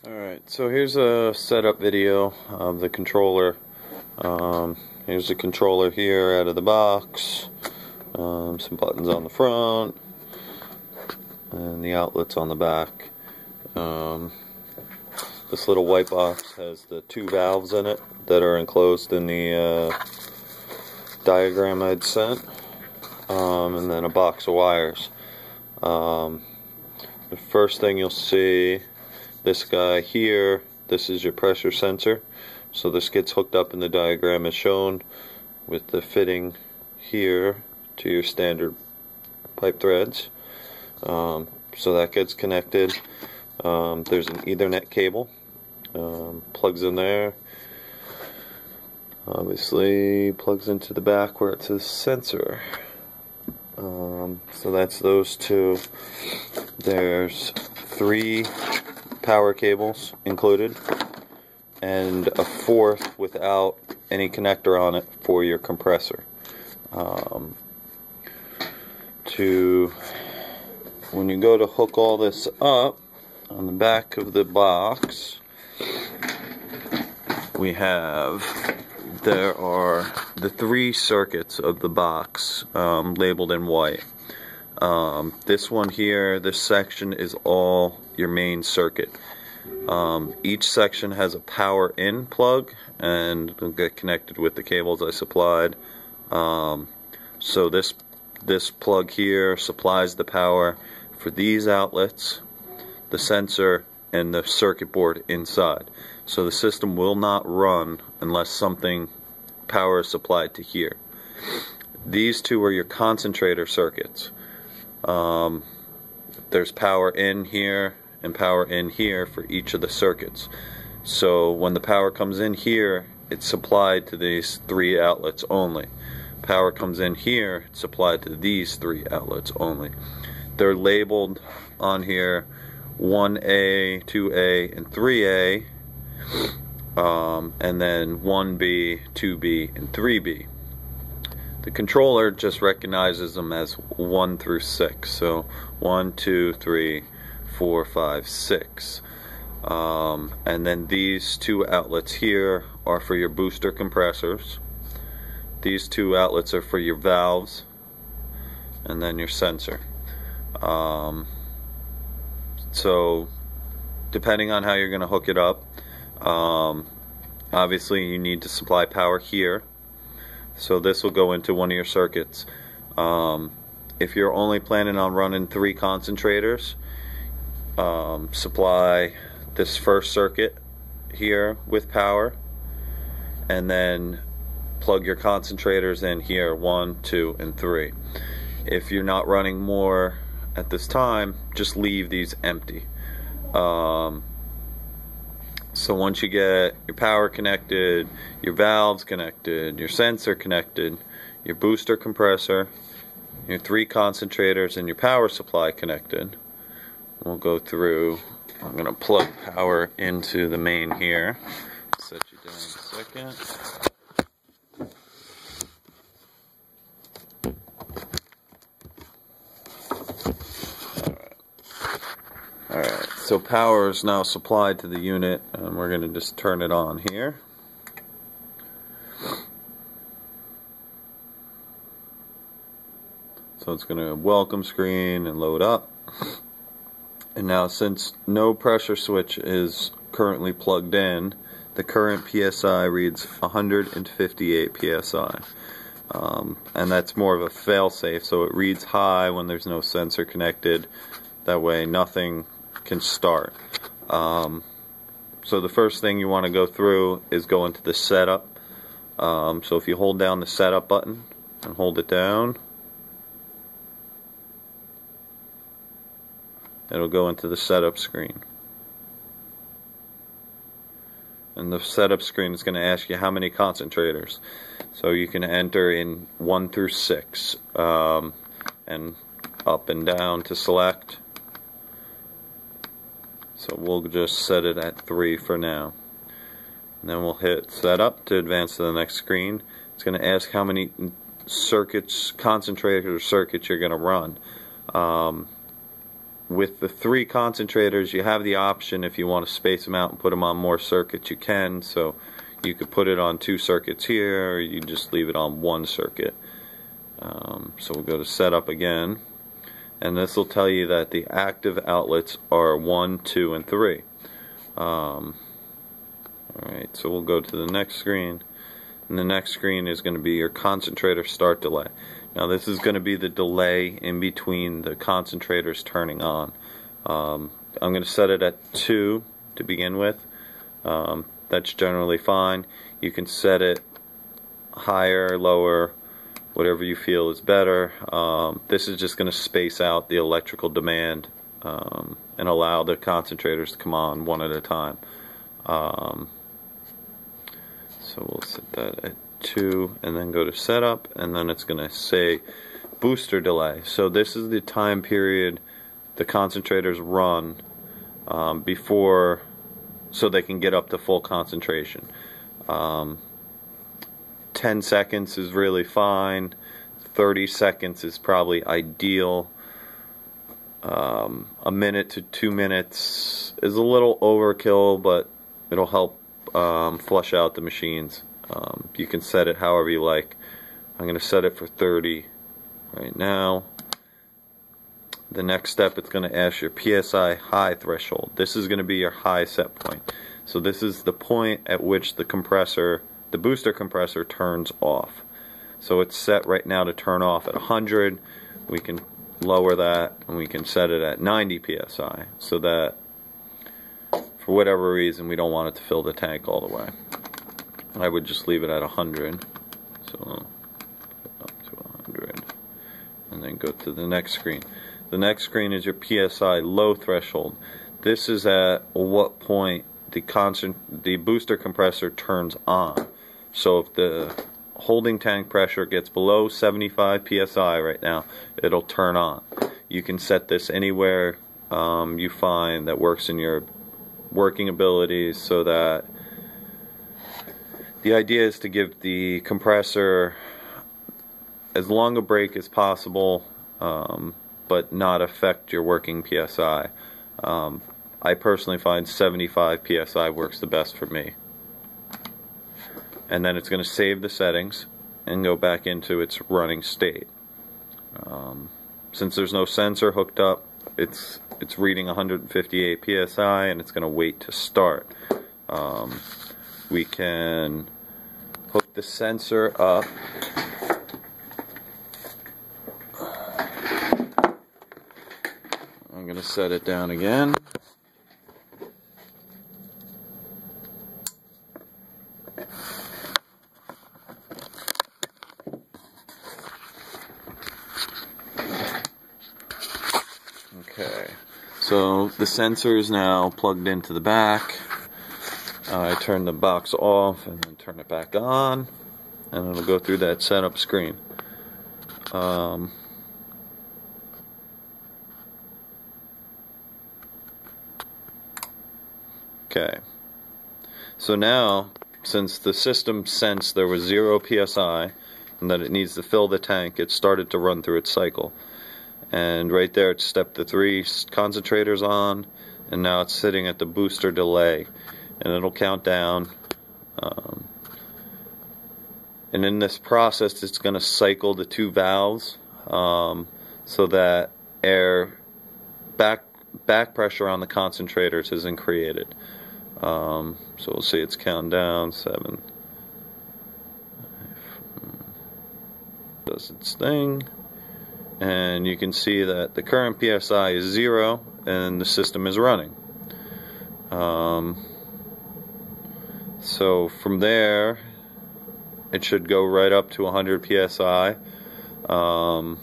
Alright, so here's a setup video of the controller. Here's the controller here out of the box. Some buttons on the front and the outlets on the back. This little white box has the two valves in it that are enclosed in the diagram I'd sent, and then a box of wires. The first thing you'll see, this guy here, this is your pressure sensor. So this gets hooked up in the diagram as shown with the fitting here to your standard pipe threads. So that gets connected. There's an Ethernet cable, plugs in there. Obviously plugs into the back where it says sensor. So that's those two. There's 3 power cables included and a 4th without any connector on it for your compressor. When you go to hook all this up, on the back of the box there are the 3 circuits of the box labeled in white. This one here, this section is all your main circuit. Each section has a power in plug and will get connected with the cables I supplied. So this plug here supplies the power for these outlets, the sensor, and the circuit board inside. So the system will not run unless power is supplied to here. These 2 are your concentrator circuits. There's power in here and power in here for each of the circuits. So when the power comes in here, it's supplied to these 3 outlets only. Power comes in here, it's supplied to these 3 outlets only. They're labeled on here 1A, 2A, and 3A, and then 1B, 2B, and 3B. The controller just recognizes them as 1 through 6. So 1, 2, 3, 4, 5, 6. And then these 2 outlets here are for your booster compressors. These 2 outlets are for your valves, and then your sensor. So depending on how you're going to hook it up, obviously you need to supply power here. So this will go into one of your circuits. If you're only planning on running 3 concentrators, supply this first circuit here with power, and then plug your concentrators in here, 1, 2, and 3. If you're not running more at this time, just leave these empty. So once you get your power connected, your valves connected, your sensor connected, your booster compressor, your 3 concentrators, and your power supply connected, we'll go through. I'm going to plug power into the main here. Set you down in a second. Alright, so power is now supplied to the unit, and we're going to just turn it on here. So it's going to welcome screen and load up. And now, since no pressure switch is currently plugged in, the current PSI reads 158 PSI. And that's more of a fail-safe, so it reads high when there's no sensor connected. That way nothing can start. So the first thing you want to go through is go into the setup. So if you hold down the setup button and hold it down, it'll go into the setup screen. And the setup screen is going to ask you how many concentrators. So you can enter in 1 through 6, and up and down to select. So we'll just set it at 3 for now. And then we'll hit setup to advance to the next screen. It's going to ask how many circuits, concentrator circuits you're going to run. with the 3 concentrators, you have the option, if you want to space them out and put them on more circuits, you can. So you could put it on 2 circuits here, or you just leave it on 1 circuit. So we'll go to setup again, and this will tell you that the active outlets are 1, 2, and 3. Alright, so we'll go to the next screen, and the next screen is going to be your concentrator start delay. Now this is going to be the delay in between the concentrators turning on. I'm going to set it at 2 to begin with. That's generally fine. You can set it higher, lower, whatever you feel is better. This is just going to space out the electrical demand and allow the concentrators to come on one at a time. So we'll set that at 2 and then go to setup, and then it's going to say booster delay. So this is the time period the concentrators run before, so they can get up to full concentration. 10 seconds is really fine. 30 seconds is probably ideal. A minute to 2 minutes is a little overkill, but it'll help flush out the machines. You can set it however you like. I'm going to set it for 30 right now. The next step, it's going to ask your PSI high threshold. This is going to be your high set point. So this is the point at which the compressor, the booster compressor, turns off. So it's set right now to turn off at 100. We can lower that, and we can set it at 90 PSI, so that for whatever reason we don't want it to fill the tank all the way. I would just leave it at 100. So up to 100, and then go to the next screen. The next screen is your PSI low threshold. This is at what point the booster compressor turns on. So if the holding tank pressure gets below 75 PSI right now, it'll turn on. You can set this anywhere you find that works in your working abilities, so that the idea is to give the compressor as long a break as possible, but not affect your working PSI. I personally find 75 PSI works the best for me. And then it's going to save the settings and go back into its running state. Since there's no sensor hooked up, it's reading 158 PSI, and it's going to wait to start. We can hook the sensor up. I'm going to set it down again. Okay, so the sensor is now plugged into the back. I turn the box off and then turn it back on, and it'll go through that setup screen. Okay, so now, since the system sensed there was 0 PSI and that it needs to fill the tank, it started to run through its cycle. And right there it's stepped the 3 concentrators on, and now it's sitting at the booster delay, and it'll count down. And in this process, it's going to cycle the 2 valves so that back pressure on the concentrators isn't created. So we'll see it's counting down. 7 does its thing. And you can see that the current PSI is 0 and the system is running. So from there it should go right up to 100 PSI and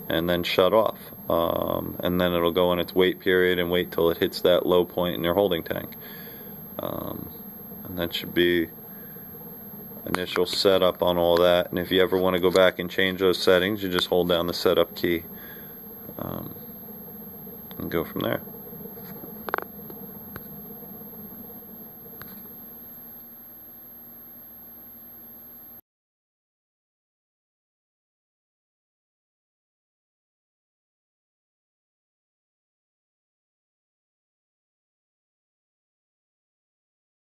then shut off, and then it'll go in its wait period and wait till it hits that low point in your holding tank, and that should be initial setup on all that. And if you ever want to go back and change those settings, you just hold down the setup key and go from there.